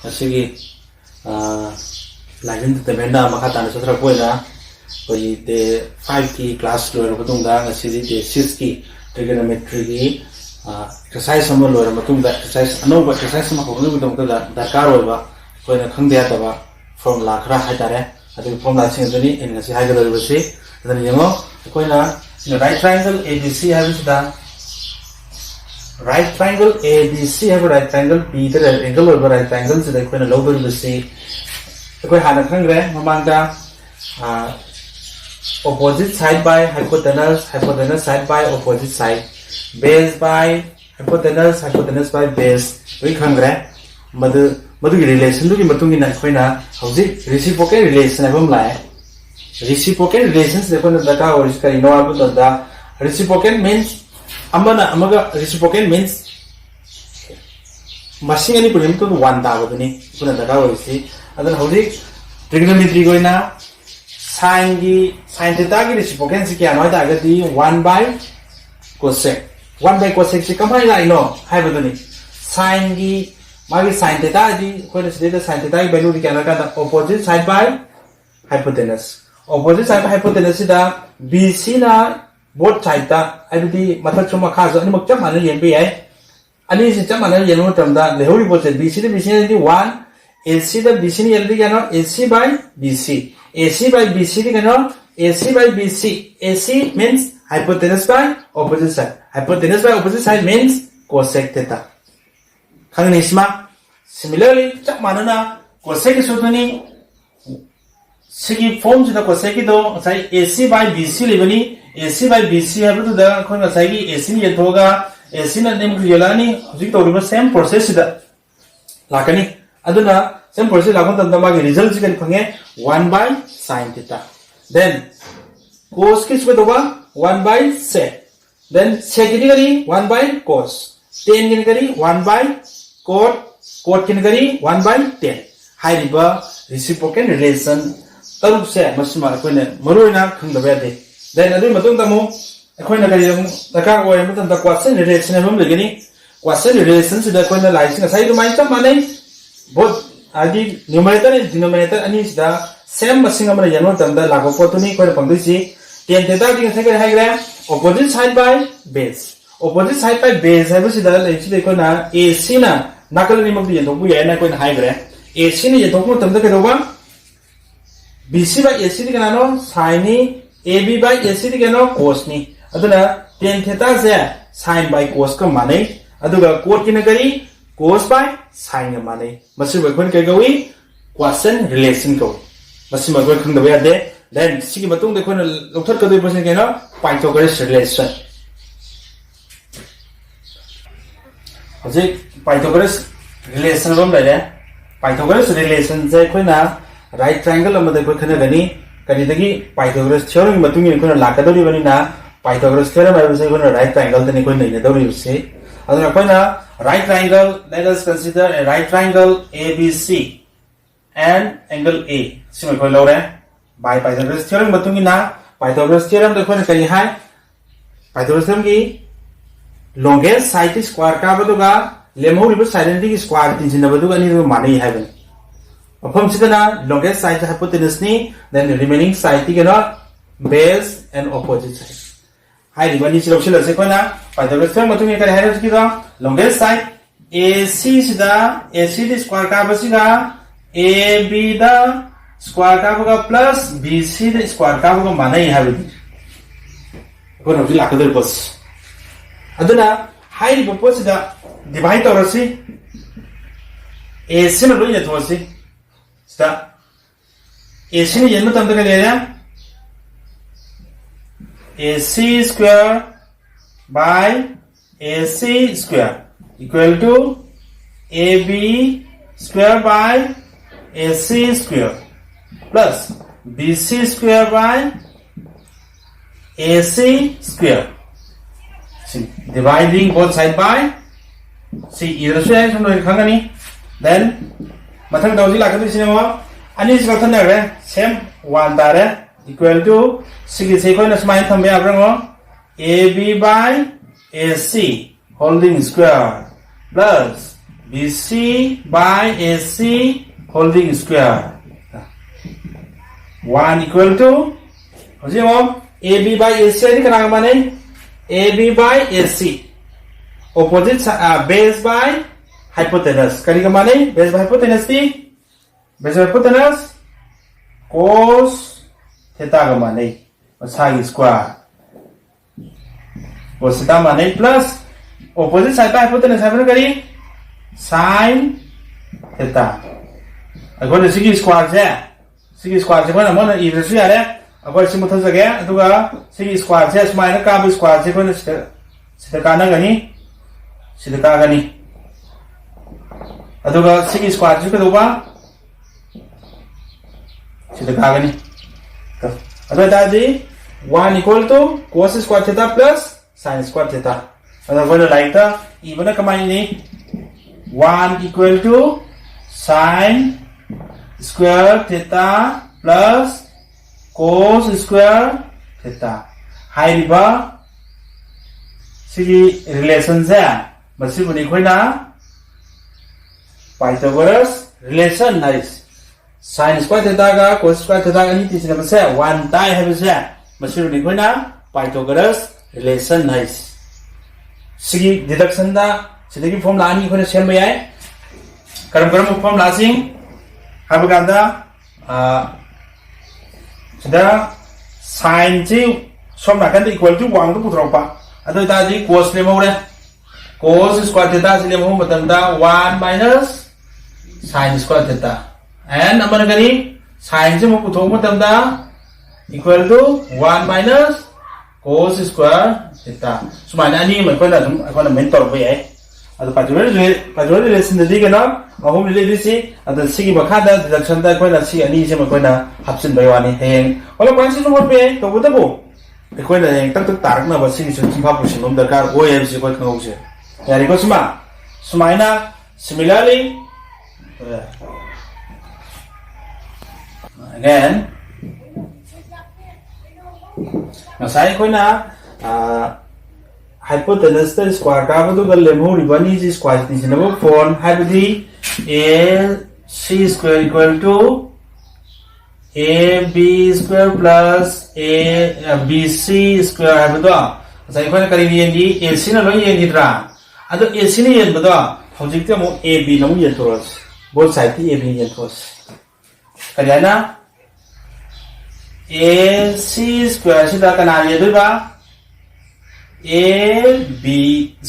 ꯑꯁꯤꯒꯤ ꯂꯥꯏꯟ ꯇꯦꯕꯦꯟꯗ ꯃꯈꯥ ꯇꯥꯅ ꯆꯠꯊꯔꯛꯄ ꯑꯣꯏꯅ ꯑꯩꯈꯣꯏꯒꯤ ꯗꯦ 5ꯀꯤ ꯀ꯭ꯂꯥꯁ ꯂꯣꯏꯔꯕ ꯃꯇꯨꯡꯗ ꯉꯁꯤꯗꯤ ꯗꯦ 6ꯀꯤ ꯇ꯭ꯔꯤꯒꯣꯅꯣꯃꯦꯇ꯭ꯔꯤꯒꯤ ꯑꯦꯛꯁꯔꯁꯥꯏꯖ ꯑꯃ ꯂꯣꯏꯔꯕ ꯃꯇꯨꯡꯗ ꯑꯅꯧꯕ ꯑꯦꯛꯁꯔꯁꯥꯏꯖ ꯑꯃ ꯍꯧꯅꯕꯒꯤꯗꯃꯛꯇ ꯗꯔꯀꯥꯔ ꯑꯣꯏꯕ ꯑꯩꯈꯣꯏꯅ ꯈꯪꯗ ꯌꯥꯗꯕ ꯐꯣꯔꯃꯨꯂꯥ ꯈꯔ ꯍꯥꯏꯇꯥꯔꯦ ꯑꯗꯨꯒꯤ ꯐꯣꯔꯃꯨꯂꯥꯁꯤꯡ ꯑꯗꯨꯅꯤ ꯑꯩꯅ ꯉꯁꯤ ꯍꯥꯏꯒꯗꯧꯔꯤꯕꯁꯤ ꯑꯗꯨꯅ ꯌꯦꯡꯉꯣ ꯑꯩꯈꯣꯏꯅ राइट ट्रायंगल एबीसी है राइट ट्रायंगल एबीसी है right triangle B angle right triangle से लौदरीबसी हाना खंग्रे ममांगदा opposite side by hypotenuse hypotenuse side by opposite side base by hypotenuse by base वे खंग्रे मधु रिलेशन दुगी मतुंगी ना अखोइना हौजिक रेसिप्रोकल रिलेशन है लाए reciprocal relations daka or kari no abu da reciprocal means amana amaga reciprocal means machine ani punim to one da baduni puna daka or si adan hodi trigonometry goina sin theta gi reciprocal si kya no da ga di 1 by cosec 1 by cosec si kamai lai no hai baduni sin gi magi sin theta di koina sida sin theta gi value di kya na ka opposite side by hypotenuse opposite side hypotenuse da BC na both side da abdi mathak chuma khaza ani mak chamana yenbe ai ani se chamana yenu tamda lehori bote BC da BC di 1 AC da BC ni yeldi gano AC by BC by BC di gano AC by BC AC means hypotenuse by opposite side hypotenuse by opposite side means cosec theta khangni isma similarly chamana na cosec isodani सिगी form जिदा cosec की दो साइ AC by BC लेबनी AC by BC है बतु दा कोन साइ की AC नि यथोगा AC ना नेम यलानी हुजिक तोरिबा सेम प्रोसेस सिदा लाकनी अदुना सेम प्रोसेस लागोन तंदा मागे रिजल्ट जिकन फंगे 1 by sin theta then cos की स्क्वायर दोबा 1 by sec then sec की करी 1 by cos tan की करी 1 by cot की करी 1 by tan हाइरिबा reciprocal relation तरुप से मसिमा अखोइने मरुइना खंगदबे दे देन अदुइ मतुंग तमु अखोइना करि दरकार ओय मतन द क्वेश्चन रिलेशन हम लगनी क्वेश्चन रिलेशन से द कोइना लाइसिंग साइ दु माइ चम माने बोथ आदि न्यूमरेटर एंड डिनोमिनेटर अनि सिदा सेम मसिंग अमरा यनो तम द लागो पोतुनी कोइ पंगदिसि tan theta दि सेके हाइग्रे opposite side by base opposite side by base है बसिदा लेछि दे कोइना AC ना नाकल नि मक दि यथोबु याना कोइना हाइग्रे AC नि यथोबु तम the केरोबा BC by AC di kanano sin ni AB by AC di kanano cos ni aduna tan theta se sin by cos ka mane aduga cot ki na kari cos by sin ga mane masi ba khon kai gawi quotient relation ko masi ma khon khang da ya de then sigi matung de khon lokthar ka doi person ke na Pythagoras relation hoje Pythagoras relation rom lai le Pythagoras relation je khoi na right triangle अमदे को खनगनी करिदगी Pythagoras theorem मतुंगी कोन लाकदोरि बनिना Pythagoras theorem आइबसे कोन राइट ट्रायंगल तने कोन नैने दौरिबसे अदना कोइना right triangle let us consider a right triangle ABC and angle A सिमे कोइ लौरे बाय पाइथागोरस थ्योरम मतुंगी ना पाइथागोरस थ्योरम दे कोन करि हाय पाइथागोरस थ्योरम की longest side स्क्वायर का बदुगा लेमौरिबो साइड की स्क्वायर तिजिना बदुगा नि मानै हायबन From Sidana, longest side hypotenuse ni, then the remaining side is base and opposite side. Hi, the one is option as a corner. Pythagoras theorem, what we can have is longest side AC sida, AC the square cabasida, AB the square cabaga plus BC the square cabaga mana have it. One of the Lakadar bus. Aduna, high proposida, divide or see a similar unit was it. AC ने जन्म तंत्र का ले लिया AC square by AC square equal to AB square by AC square plus BC square by AC square. See, dividing both side by see either side from the khangani then मथंग दौजी लाखदि सिनेमा अनि सिगथन रे सेम 1 तारे equal to सिगि से कोइन समाइन थंबे आब्रंगो AB by AC holding square plus BC by AC holding square 1 equal to hojik mo AB by AC ni kana mane AB by AC opposite base by hypotenuse kani ka mane base by hypotenuse ti base by hypotenuse cos theta ka mane masagi square cos theta mane plus opposite side by hypotenuse haibna kari sin theta agora sigi square se kona mona ibrasu yare agora simu thajage aduga sigi square se sumaina ka bu square se kona sida kana gani sida ka gani aduga sigi square se kaduba sida ka gani aduga tadi 1 equal to cos square theta plus sin square theta aduga like ta ibana kamai ni 1 equal to sin square theta plus cos square theta hairiba sigi relation se masibuni khoina Pythagoras relation nice sin square theta ga cos square theta ani tisina se 1 tai have se masibuni khoina Pythagoras relation nice sigi deduction da sidagi formula ani khoina semba yai karam formula sing habaganda sida sin ji somna kan equal to 1 to putropa adu ta ji cos le mawre cos square theta le maw matamda 1 minus sin square theta and amana gani sin ji mo puthok matamda equal to 1 minus cos square theta sumana ani mai kona dum akona mentor be ai adu Pythagoras relation da digana ahum le disi adu sigi bakada deduction da kona si ani se ma kona hapsin bai wani heng ola kwan si no be to bu da bu e kona heng tak tak tarak na ba sigi su chimpa pu sinom da kar OM si ko khau se yari ko sumaina similarly again nasai kona hypotenuse the square ka bu ga lemho ribani ji square ni sinabo form habdi AC square equal to AB square plus BC square habdo sai khona kari yen di AC na lo yen dra ado AC ni yen bado hojik te mo AB na mo yen toros both side ti AB yen toros kariana AC square sida kana yen do ba AB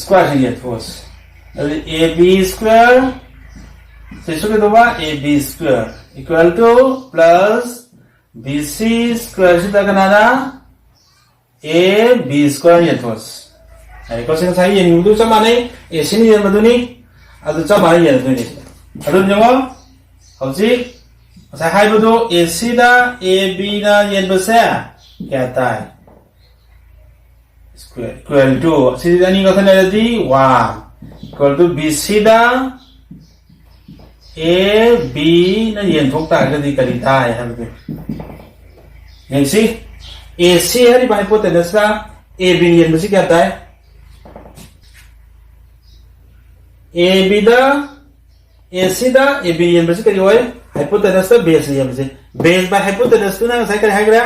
square se yen toros AB square se so ke do ba AB square equal to plus BC square sida kana na AB square yen toros ai ko sing sai yen du chama nei AC ni yen maduni adu chama yen du ni adu nyo hauji sai hai bu do AC da AB na yen bu sa kya tai square equal to si ani ko thana di 1 equal to BC da AB na yen thok ta ga di kari tai ha bu yen si AC hari ba hypotenuse da AB ni yen bu si kya tai AB da AC da AB yen bu si kari hoy hypotenuse da base yen bu si base by hypotenuse tu na sai kari ha gra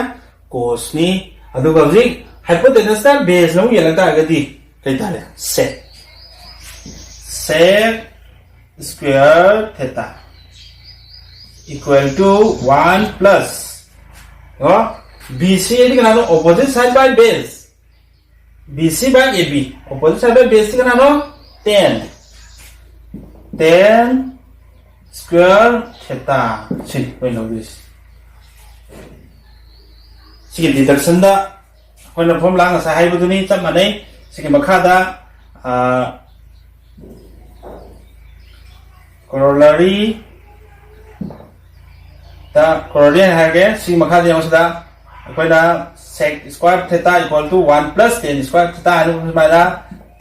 cos ni adu ga ji hypotenuse da base no yen ta ga di kai ta le sec square theta equal to 1 plus BC ni kana no opposite side by base BC by AB opposite side by base kana no 10 square theta si we know this sigi deduction da kona formula nga sa hai bu ni chap manai sigi makha da corollary da corollary ha ge sigi makha de yong da koina sec square theta equal to 1 plus 10 square theta anu mai da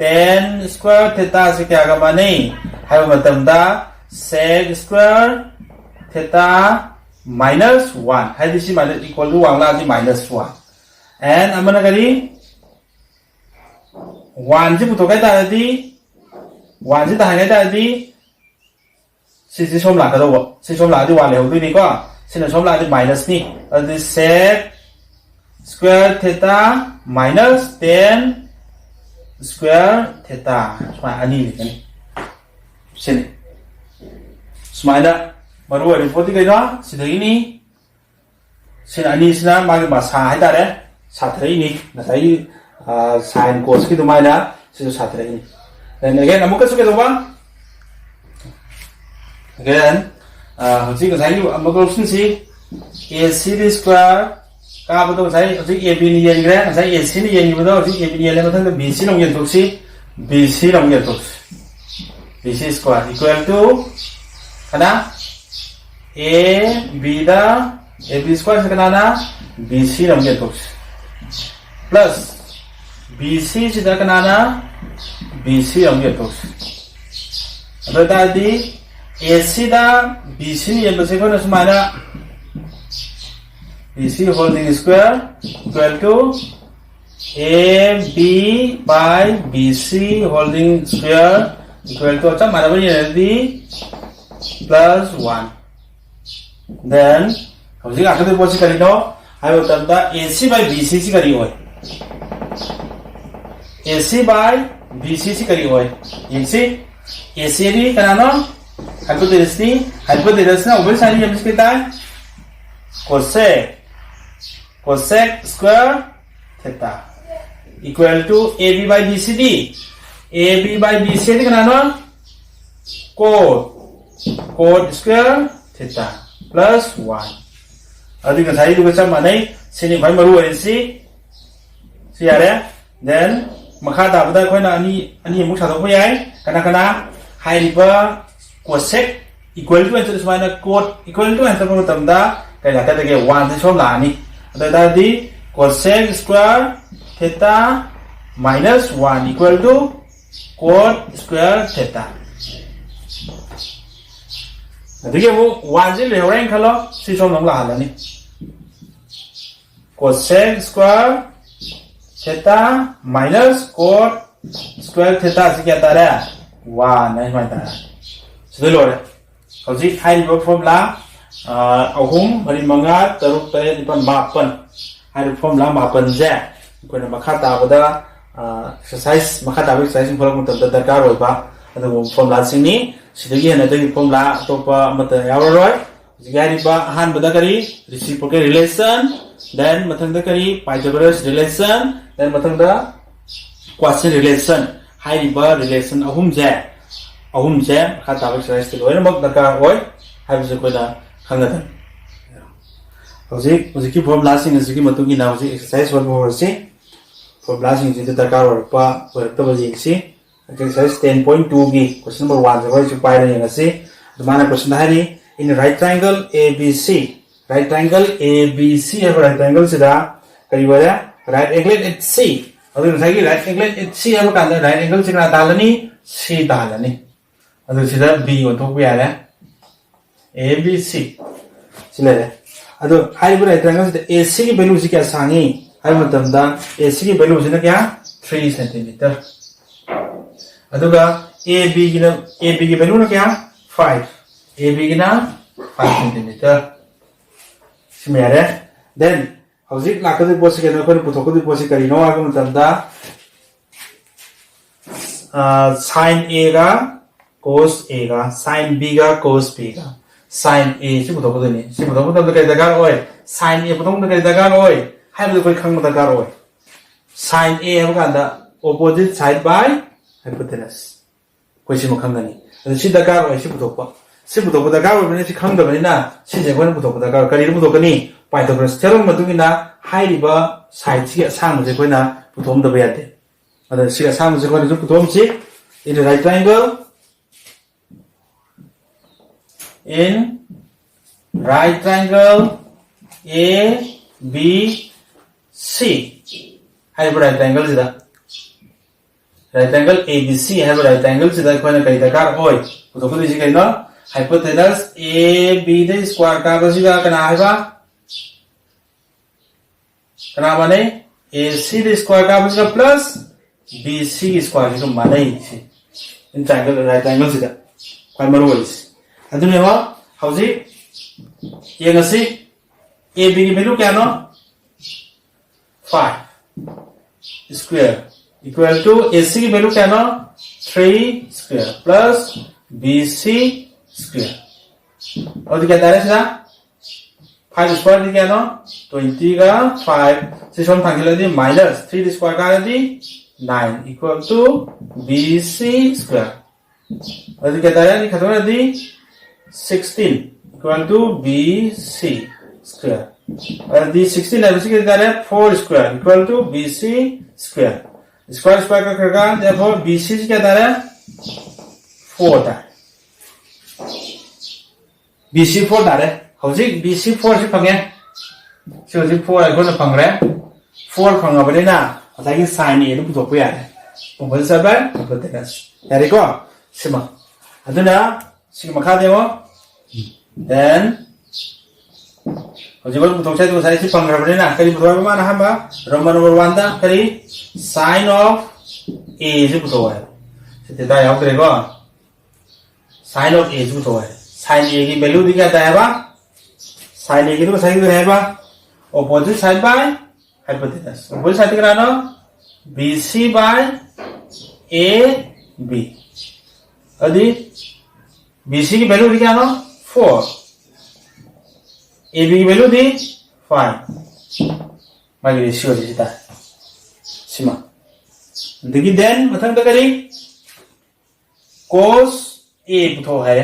10 square theta se kya ga manai hai bu matam da sec square theta minus 1 hai di si minus equal to 1 la di minus 1 and amana kari 1 ji puto kai ta di 1 ji ta hai ta di ꯁꯤꯁꯤ ꯁꯣꯝ ꯂꯥꯛꯀꯗꯧꯕ ꯁꯤ ꯁꯣꯝ ꯂꯥꯛꯑꯗꯤ 1 ꯂꯩꯍꯧꯗꯣꯏꯅꯤꯀꯣ ꯁꯤꯅ ꯁꯣꯝ ꯂꯥꯛꯑꯗꯤ ꯃꯥꯏꯅꯁꯅꯤ ꯑꯗꯨꯗꯤ sec square theta minus tan square theta ꯁꯨꯃꯥꯏꯅ ꯑꯅꯤ ꯂꯩꯒꯅꯤ ꯁꯤꯅꯤ ꯁꯨꯃꯥꯏꯅ ꯃꯔꯨ ꯑꯣꯏꯔꯤꯕ ꯄꯣꯠꯇꯤ ꯀꯩꯅꯣ ꯁꯤꯗꯒꯤꯅꯤ ꯁꯤꯅ ꯑꯅꯤꯁꯤꯅ ꯃꯥꯒꯤ ꯃꯁꯥ ꯍꯥꯏꯇꯥꯔꯦ ꯁꯥꯊꯔꯛꯏꯅꯤ ꯉꯁꯥꯏꯒꯤ sin cosꯀꯤ ꯑꯗꯨꯃꯥꯏꯅ ꯁꯤꯁꯨ ꯁꯥꯊꯔꯛꯏꯅꯤ then again ꯑꯃꯨꯛꯀꯁꯨ ꯀꯩꯗꯧꯕ again hojik ngasai amaga option si AC square ka bado ngasai hojik AB ni yen gre ngasai AC ni yen bado hojik AB ni yen mathang da BC long yen thok si BC long yen thok BC square equal to kana A B da AB square se kana na BC long yen thok plus BC se da kana na BC long yen thok ado da di AC da BC ni yang bersih kau nak semana BC holding square equal to AB by BC holding square equal to macam mana punya nanti plus 1 then kalau jika aku tu posisi kali no ayo tanda AC by BC si kali oi AC by BC si kali oi yang si AC ni kenapa hypotenuse na ऊपर सारी हम इसके ताए cosec square theta equal to AB by BCD AB by BCD kenapa cot square theta plus 1 अभी का सारी दूसरा माने sini भाई मरु है si ada then maka tak betul kau nak ani yang muka satu pun ya karena hai riba cosec equal to answer semana cot equal to answer pun tamda kayak kata ke 1 se som lah ni ada tadi cosec square theta minus 1 equal to cot square theta jadi ke 1 je le orang kalau si som long lah ni cosec square theta minus cot square theta sekian tara 1 naik mana sudah lor. Kalau sih hai di formula ahum hari manga teruk tanya di pan mapan hai formula mapan je. Kau nak makan tak pada exercise makan tak exercise yang kalau kita terkar roy pa. Ada formula sini sedikit ada di formula atau apa mata yang roy. Jika di pa han pada kari reciprocal relation dan matang dah kari Pythagoras relation dan matang dah quotient relation hai di pa relation ahum je. ahum je kata exercise tu loh, mak darkar oi, habis itu dah kangen. Hojik formula sing hojik matu gina hojik exercise one more si, formula sing jadi darkar apa, berapa hojik si, exercise 10.2 gi, question number 1 sebab supaya yang si, di mana question hari in right triangle ABC, right triangle ABC apa right triangle sudah, kali berapa right angle at C, aduh lagi right angle at C apa kan right angle sih kena dalam ni, C dalam ni. Aduh sudah B untuk biara ABC sila deh. Aduh hari berapa triangle sudah AC की value sih क्या सांगी hari मतलब दा AC की value sih ना क्या 3 cm. Aduh का AB की value ना क्या 5 AB की ना 5 cm. Sebenarnya then hauzik nak tu posisi kita kan putuk tu posisi kali no aku मतलब दा sin A का cos A का sin B का cos B का sin A sih betul betul ni sih betul betul kita dengar oi sin A betul betul kita dengar oi hai betul kau kang betul dengar oi sin A apa kan dah opposite side by hypotenuse kau sih mau kang ni jadi sih dengar oi sih betul betul dengar oi ni sih kang dah ni na sih jago ni betul dengar kali ni betul ni Pythagoras terus betul ni na hai riba side sih sang jago na betul betul berada ada sih sang jago ni betul sih in the right triangle in right triangle A B C hai right triangle sida right triangle A B C hai right triangle sida kau nak kaya dakar oi betul betul sih kaya hypotenuse A B the square ka apa sih kena apa kenapa ni A C the square ka apa sih plus B C square itu mana ini in triangle right triangle sida kau maru oi अदुने वा हौजी येंगसी a b की value क्या नो 5 square equal to ac की value क्या नो 3 स्क्वायर प्लस bc स्क्वायर और क्या दारे सिदा 5 स्क्वायर दी क्या नो 20 का 5 से सोम थांगिला दी माइनस 3 स्क्वायर का दी 9 इक्वल टू bc स्क्वायर और क्या दारे दी खत्म दी 16 इक्वल टू bc स्क्वायर और दी 16 है उसी के दारे 4 square equal to bc square square square का करगा therefore bc क्या दारे 4 था bc 4 दारे हौजी bc 4 से फंगे सिवजी 4 है कोन फंगरे 4 फंगाबनेना असागी sin a नु पुथोकपु यारे पंबल सबा बतेनास यारे को सिमा अदुना सिग मखा देमो then हौजी बल पुथोकसाय तो साइ सि फंगाबनेना करि पुथोबा माना हामा रोमन नंबर 1 दा करि sin of a से पुथोबा सेते दा यावद्रे को sin of a से पुथोबा sin a की वैल्यू दी क्या है बा sin a की तो साइ है बा opposite side by hypotenuse opposite side कितना नो bc by ab अदी bc की वैल्यू दी क्या नो 4 ab की वैल्यू दी 5 मागी रेशियो दी था सीमा देखिए देन मथंग तो करी cos a पुथो है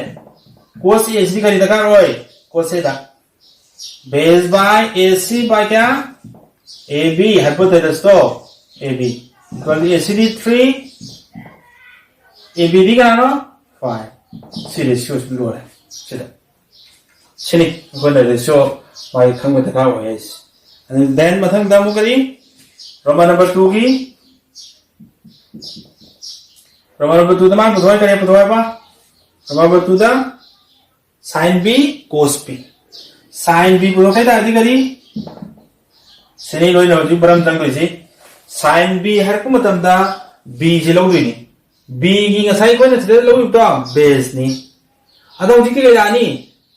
cos a इसलिए करी दका रोय cos a दा बेस बाय AC बाय क्या AB हाइपोटेनस तो AB इक्वल टू AC दी 3 AB दी क्या नो 5 सी रेशियो लो है चलो चलिए इक्वल रेशियो बाय खंग में दिखा हुआ है इस देन मथंग दामु करी रोमन नंबर 2 की रोमन नंबर 2 तमाम पुथवाई करे पुथवाई पा रोमन नंबर 2 दा sin B cos B sin b पुरो kai da adi kari sini loi lo ji baram tang koi si sin b har ku matam da b ji lo ni b gi nga sai ko na se lo yu da base ni ado ji ki ga ni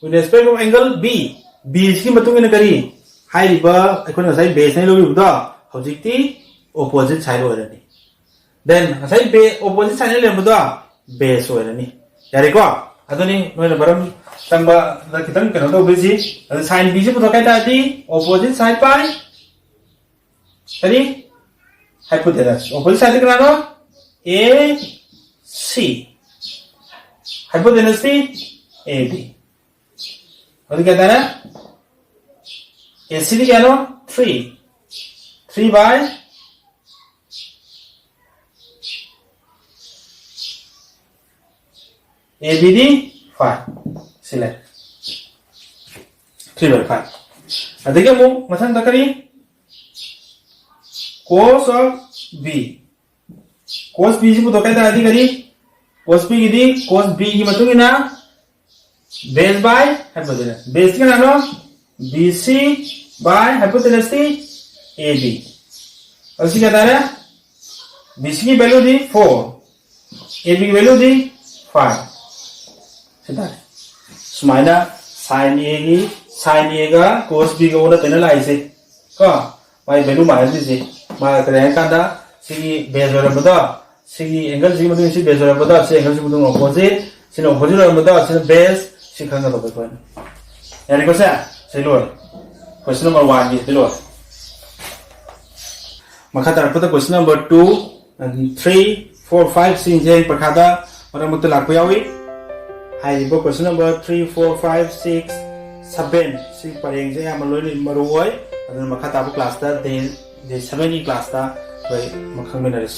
with respect of angle b b ji matung na kari hai ri ba ko na sai base ni lo yu da hojik ti opposite side ho ra ni then sai be opposite side ni le da base ho ra ni yare ko adoni noi na baram tangba da kitang kano to bisi sin b se puto kai da di opposite side by tadi hypotenuse opposite side kena no AC hypotenuse di AB और क्या था ना AC di क्या नो 3 by AB di 5 select 3 by 5 देखिए वो मथन तकरी cos of b cos b जी पुतो कहता है करी cos b की दी cos b की मतुंगी ना base by hypotenuse base की ना नो bc by hypotenuse थी ab और इसी कहता है bc की वैल्यू दी 4 ab की वैल्यू दी 5 सुमाइना sin a की sin a का cos b का ओरा तेना लाई से का माय वैल्यू माइनस से मा करे कांदा सिगी बेस ओरा बदा सिगी एंगल सिगी मदुं सि बेस ओरा बदा सि एंगल सि मदुं opposite सिनो opposite ओरा बदा सि बेस सि खंगा तो कोन यानी को से लो क्वेश्चन नंबर 1 की लो मखा तरफ तो क्वेश्चन नंबर 2 3 4 5 सिंग जे पखादा और मुत लाको यावी हाइबो क्वेश्चन नंबर 3 4 5 6 7 सी परेंग जे हम लोई मरुवय अदन मखा ताबो क्लास दा दे 7 की क्लास दा बै मखंग मिनरस